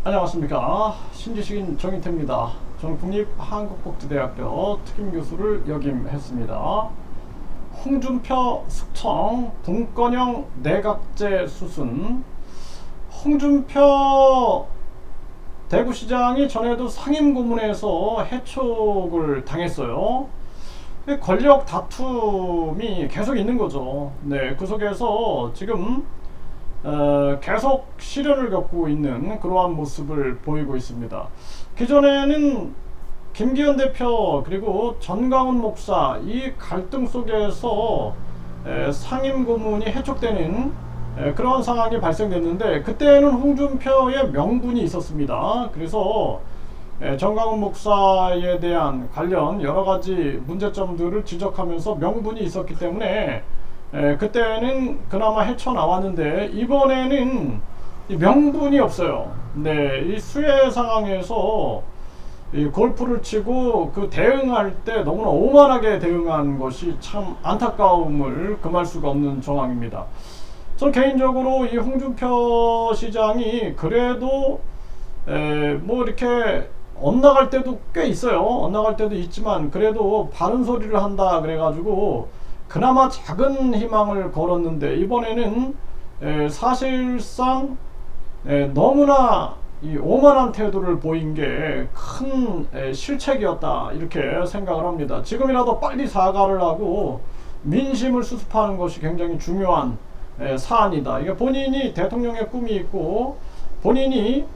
안녕하십니까. 신지식인 정인태입니다. 저는 국립한국복지대학교 특임교수를 역임했습니다. 홍준표 숙청 분권형 내각제 수순. 홍준표 대구시장이 전에도 상임고문에서 해촉을 당했어요. 권력 다툼이 계속 있는 거죠. 네, 그 속에서 지금 계속 시련을 겪고 있는 그러한 모습을 보이고 있습니다. 기존에는 김기현 대표 그리고 전광훈 목사 이 갈등 속에서 상임 고문이 해촉되는 그런 상황이 발생됐는데, 그때는 홍준표의 명분이 있었습니다. 그래서 전광훈 목사에 대한 관련 여러 가지 문제점들을 지적하면서 명분이 있었기 때문에 그때는 그나마 헤쳐나왔는데, 이번에는 이 명분이 없어요. 네, 이 수해 상황에서 이 골프를 치고 그 대응할 때 너무나 오만하게 대응한 것이 참 안타까움을 금할 수가 없는 정황입니다. 저는 개인적으로 이 홍준표 시장이 그래도 뭐 이렇게 엇나갈 때도 꽤 있어요. 엇나갈 때도 있지만 그래도 바른 소리를 한다 그래가지고 그나마 작은 희망을 걸었는데, 이번에는 사실상 너무나 이 오만한 태도를 보인 게 큰 실책이었다 이렇게 생각을 합니다. 지금이라도 빨리 사과를 하고 민심을 수습하는 것이 굉장히 중요한 사안이다. 이게 본인이 대통령의 꿈이 있고 본인이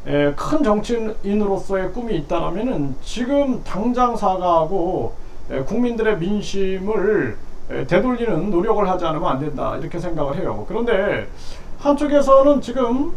큰 정치인으로서의 꿈이 있다라면은 지금 당장 사과하고 국민들의 민심을 되돌리는 노력을 하지 않으면 안 된다 이렇게 생각을 해요. 그런데 한쪽에서는 지금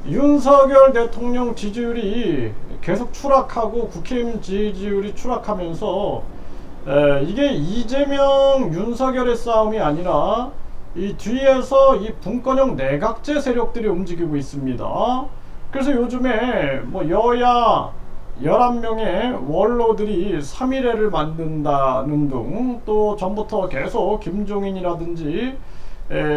윤석열 대통령 지지율이 계속 추락하고 국힘 지지율이 추락하면서 이게 이재명 윤석열의 싸움이 아니라 이 뒤에서 이 분권형 내각제 세력들이 움직이고 있습니다. 그래서 요즘에 뭐 여야 11명의 원로들이 3일회를 만든다는 등, 또 전부터 계속 김종인이라든지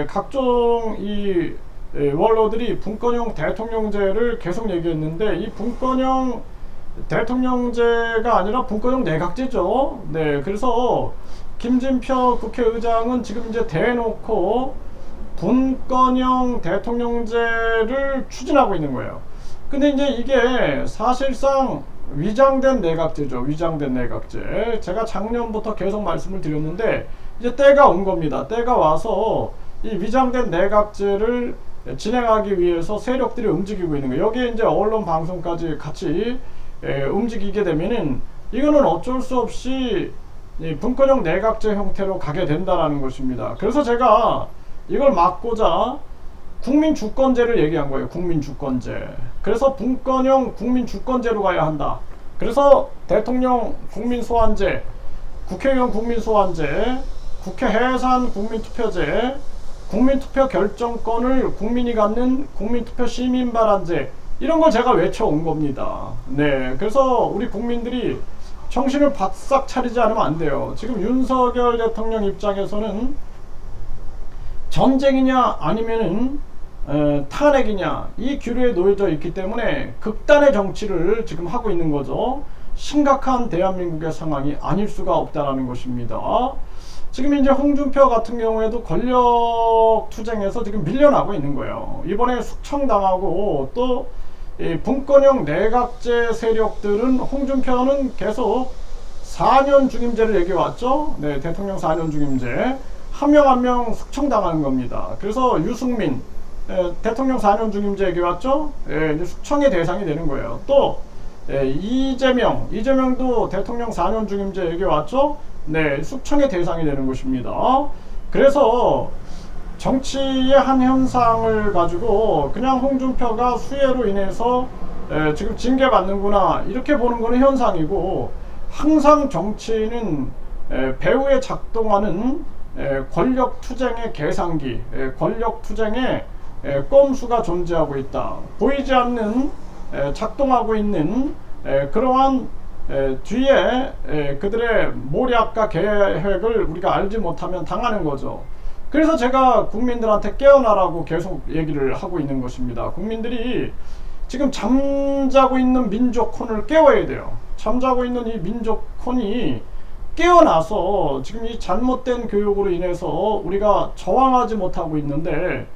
각종 이 원로들이 분권형 대통령제를 계속 얘기했는데, 이 분권형 대통령제가 아니라 분권형 내각제죠. 네, 그래서 김진표 국회의장은 지금 이제 대놓고 분권형 대통령제를 추진하고 있는 거예요. 근데 이제 이게 사실상 위장된 내각제죠. 위장된 내각제. 제가 작년부터 계속 말씀을 드렸는데 이제 때가 온 겁니다. 때가 와서 이 위장된 내각제를 진행하기 위해서 세력들이 움직이고 있는 거예요. 여기에 이제 언론 방송까지 같이 움직이게 되면은 이거는 어쩔 수 없이 분권형 내각제 형태로 가게 된다라는 것입니다. 그래서 제가 이걸 막고자 국민주권제를 얘기한 거예요. 국민주권제. 그래서 분권형 국민주권제로 가야 한다. 그래서 대통령 국민소환제, 국회의원 국민소환제, 국회 해산 국민투표제, 국민투표 결정권을 국민이 갖는 국민투표 시민발언제, 이런 걸 제가 외쳐온 겁니다. 네, 그래서 우리 국민들이 정신을 바싹 차리지 않으면 안 돼요. 지금 윤석열 대통령 입장에서는 전쟁이냐 아니면은 탄핵이냐 이 기로에 놓여져 있기 때문에 극단의 정치를 지금 하고 있는 거죠. 심각한 대한민국의 상황이 아닐 수가 없다라는 것입니다. 지금 이제 홍준표 같은 경우에도 권력 투쟁에서 지금 밀려나고 있는 거예요. 이번에 숙청당하고 또 분권형 내각제 세력들은, 홍준표는 계속 4년 중임제를 얘기해왔죠. 네, 대통령 4년 중임제. 한 명 한 명 숙청당하는 겁니다. 그래서 유승민 대통령 4년 중임제 얘기해왔죠. 이제 숙청의 대상이 되는 거예요. 또 이재명도 대통령 4년 중임제 얘기해왔죠. 네, 숙청의 대상이 되는 것입니다. 그래서 정치의 한 현상을 가지고 그냥 홍준표가 수해로 인해서 지금 징계받는구나 이렇게 보는 것은 현상이고, 항상 정치인은 배후에 작동하는 권력 투쟁의 계산기, 권력 투쟁의 꼼수가 존재하고 있다. 보이지 않는 작동하고 있는 그러한 뒤에 그들의 모략과 계획을 우리가 알지 못하면 당하는 거죠. 그래서 제가 국민들한테 깨어나라고 계속 얘기를 하고 있는 것입니다. 국민들이 지금 잠자고 있는 민족혼을 깨워야 돼요. 잠자고 있는 이 민족혼이 깨어나서 지금 이 잘못된 교육으로 인해서 우리가 저항하지 못하고 있는데,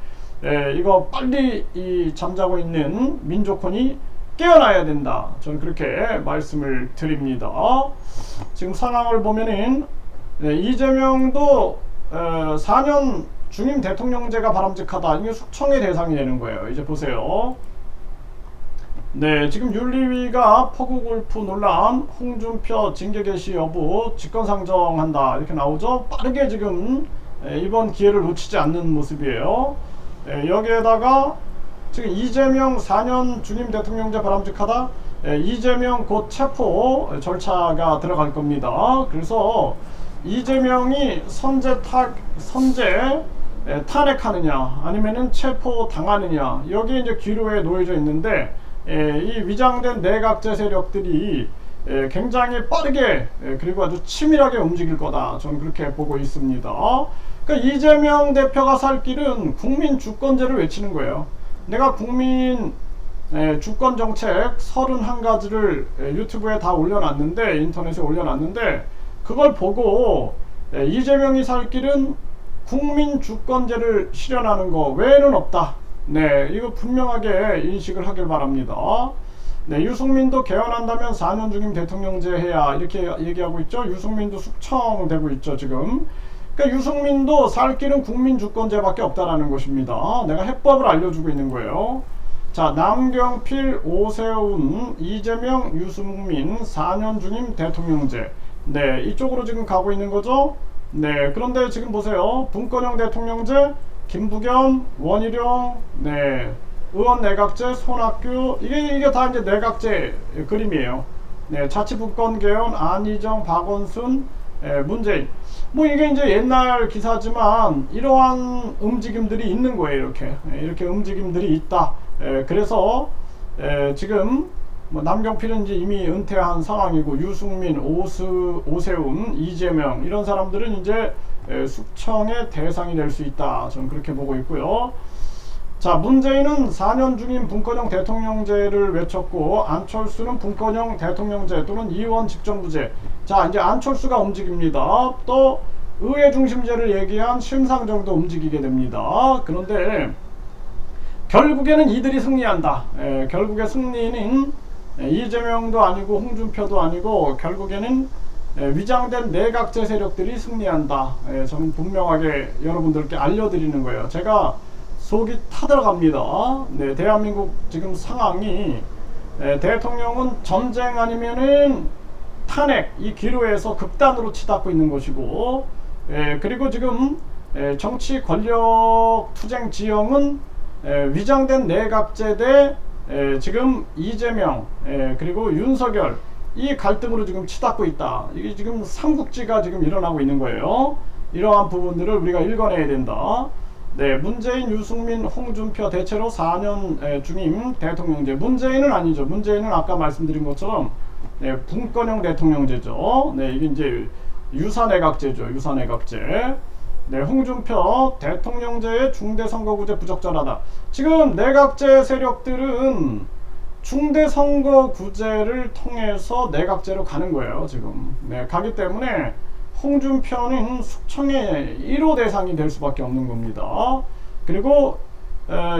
이거 빨리 이 잠자고 있는 민족혼이 깨어나야 된다. 저는 그렇게 말씀을 드립니다. 지금 상황을 보면은 이재명도 4년 중임 대통령제가 바람직하다. 이게 숙청의 대상이 되는 거예요. 이제 보세요. 네, 지금 윤리위가 포구골프 논란, 홍준표 징계 개시 여부 직권상정한다 이렇게 나오죠. 빠르게 지금 이번 기회를 놓치지 않는 모습이에요. 여기에다가 지금 이재명 4년 중임 대통령제 바람직하다. 이재명 곧 체포 절차가 들어갈 겁니다. 그래서 이재명이 선제 탄핵하느냐 아니면은 체포 당하느냐, 여기에 이제 기로에 놓여져 있는데, 이 위장된 내각제 세력들이 굉장히 빠르게 그리고 아주 치밀하게 움직일 거다. 저는 그렇게 보고 있습니다. 그러니까 이재명 대표가 살 길은 국민 주권제를 외치는 거예요. 내가 국민 주권 정책 31가지를 유튜브에 다 올려놨는데, 인터넷에 올려놨는데, 그걸 보고 이재명이 살 길은 국민 주권제를 실현하는 거 외에는 없다. 네, 이거 분명하게 인식을 하길 바랍니다. 네, 유승민도 개헌한다면 4년 중임 대통령제 해야 이렇게 얘기하고 있죠. 유승민도 숙청되고 있죠, 지금. 그러니까 유승민도 살 길은 국민 주권제밖에 없다라는 것입니다. 내가 해법을 알려주고 있는 거예요. 자, 남경필, 오세훈, 이재명, 유승민 4년 중임 대통령제. 네, 이쪽으로 지금 가고 있는 거죠. 네, 그런데 지금 보세요. 분권형 대통령제, 김부겸, 원희룡, 네, 의원 내각제, 손학규, 이게 다 이제 내각제 그림이에요. 네, 자치분권 개헌, 안희정, 박원순, 문재인. 뭐 이게 이제 옛날 기사지만 이러한 움직임들이 있는 거예요. 이렇게 움직임들이 있다. 그래서 지금 뭐 남경필은 이제 이미 은퇴한 상황이고, 유승민, 오세훈, 이재명 이런 사람들은 이제 숙청의 대상이 될 수 있다. 저는 그렇게 보고 있고요. 자, 문재인은 4년 중임 분권형 대통령제를 외쳤고, 안철수는 분권형 대통령제 또는 이원 직정부제. 자, 이제 안철수가 움직입니다. 또 의회 중심제를 얘기한 심상정도 움직이게 됩니다. 그런데 결국에는 이들이 승리한다. 결국의 승리는 이재명도 아니고 홍준표도 아니고 결국에는 위장된 내각제 세력들이 승리한다. 저는 분명하게 여러분들께 알려드리는 거예요. 제가 속이 타들어갑니다. 네, 대한민국 지금 상황이 대통령은 전쟁 아니면은 탄핵, 이 기로에서 극단으로 치닫고 있는 것이고, 그리고 지금 정치 권력 투쟁 지형은 위장된 내각제 대 지금 이재명, 그리고 윤석열, 이 갈등으로 지금 치닫고 있다. 이게 지금 삼국지가 지금 일어나고 있는 거예요. 이러한 부분들을 우리가 읽어내야 된다. 네, 문재인, 유승민, 홍준표 대체로 4년 중임 대통령제. 문재인은 아니죠. 문재인은 아까 말씀드린 것처럼 분권형 대통령제죠. 네, 이게 이제 유사내각제죠. 유사내각제. 네, 홍준표 대통령제의 중대선거구제 부적절하다. 지금 내각제 세력들은 중대선거구제를 통해서 내각제로 가는 거예요. 지금. 네, 가기 때문에 홍준표는 숙청의 1호 대상이 될 수밖에 없는 겁니다. 그리고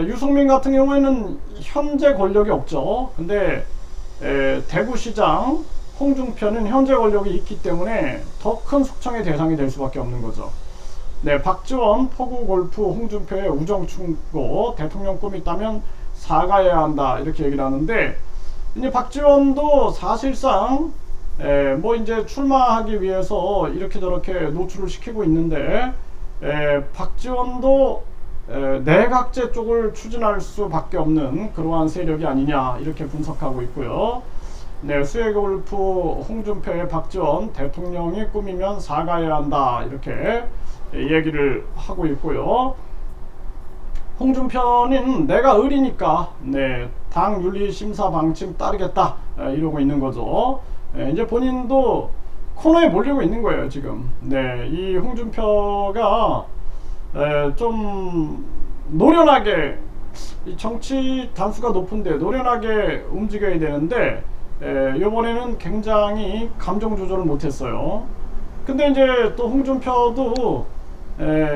유승민 같은 경우에는 현재 권력이 없죠. 근데 대구시장 홍준표는 현재 권력이 있기 때문에 더 큰 숙청의 대상이 될 수밖에 없는 거죠. 네, 박지원, 포구골프, 홍준표의 우정충고, 대통령 꿈이 있다면 사과해야 한다 이렇게 얘기를 하는데, 이제 박지원도 사실상 뭐 이제 출마하기 위해서 이렇게 저렇게 노출을 시키고 있는데, 박지원도 내각제 쪽을 추진할 수밖에 없는 그러한 세력이 아니냐 이렇게 분석하고 있고요. 네, 수해골프 홍준표의 박지원 대통령이 꿈이면 사과해야 한다 이렇게 얘기를 하고 있고요. 홍준표는 내가 의리니까 네, 당 윤리 심사 방침 따르겠다 이러고 있는 거죠. 이제 본인도 코너에 몰리고 있는 거예요 지금. 네, 이 홍준표가 좀 노련하게 이 정치 단수가 높은데 노련하게 움직여야 되는데 이번에는 굉장히 감정 조절을 못했어요. 근데 이제 또 홍준표도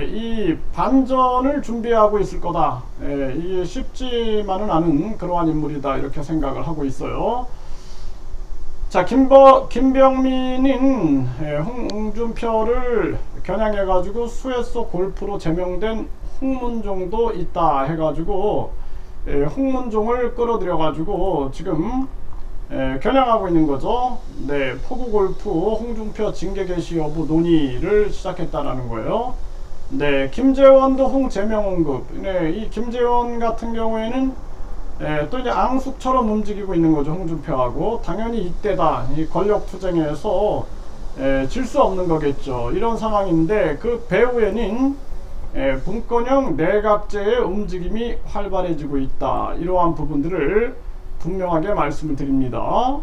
이 반전을 준비하고 있을 거다. 이게 쉽지만은 않은 그러한 인물이다 이렇게 생각을 하고 있어요. 자, 김병민인 홍준표를 겨냥해가지고 수혜소 골프로 제명된 홍문종도 있다 해가지고 홍문종을 끌어들여가지고 지금 겨냥하고 있는 거죠. 네, 포구 골프 홍준표 징계 개시 여부 논의를 시작했다라는 거예요. 네, 김재원도 홍제명 언급. 네, 이 김재원 같은 경우에는 또 이제 앙숙처럼 움직이고 있는 거죠. 홍준표하고 당연히 이때다. 이 권력 투쟁에서 질 수 없는 거겠죠. 이런 상황인데 그 배후에는 분권형 내각제의 움직임이 활발해지고 있다. 이러한 부분들을 분명하게 말씀을 드립니다.